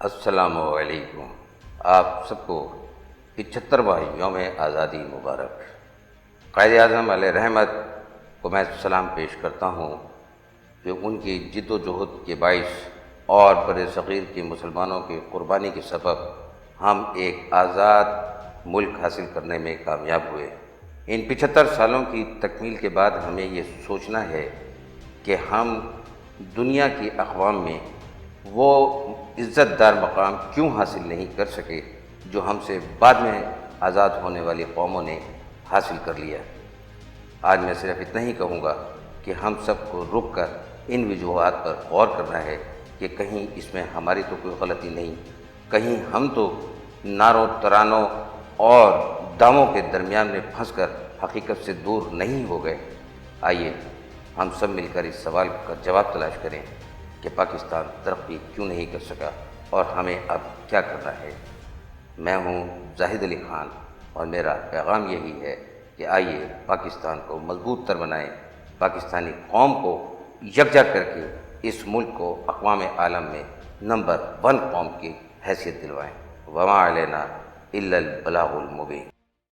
السلام علیکم۔ آپ سب کو 75واں یوم آزادی مبارک۔ قائد اعظم علیہ رحمت کو میں سلام پیش کرتا ہوں کہ ان کی جد و جہد کے باعث اور بر صغیر کے مسلمانوں کی قربانی کے سبب ہم ایک آزاد ملک حاصل کرنے میں کامیاب ہوئے۔ ان 75 سالوں کی تکمیل کے بعد ہمیں یہ سوچنا ہے کہ ہم دنیا کی اقوام میں وہ عزت دار مقام کیوں حاصل نہیں کر سکے جو ہم سے بعد میں آزاد ہونے والی قوموں نے حاصل کر لیا۔ آج میں صرف اتنا ہی کہوں گا کہ ہم سب کو رک کر ان وجوہات پر غور کرنا ہے کہ کہیں اس میں ہماری تو کوئی غلطی نہیں، کہیں ہم تو نعروں ترانوں اور دعووں کے درمیان میں پھنس کر حقیقت سے دور نہیں ہو گئے۔ آئیے ہم سب مل کر اس سوال کا جواب تلاش کریں کہ پاکستان ترقی کیوں نہیں کر سکا اور ہمیں اب کیا کرنا ہے۔ میں ہوں زاہد علی خان اور میرا پیغام یہی ہے کہ آئیے پاکستان کو مضبوط تر بنائیں، پاکستانی قوم کو یکجا کر کے اس ملک کو اقوام عالم میں نمبر 1 قوم کی حیثیت دلوائیں۔ وما علینا الا البلاغ المبین۔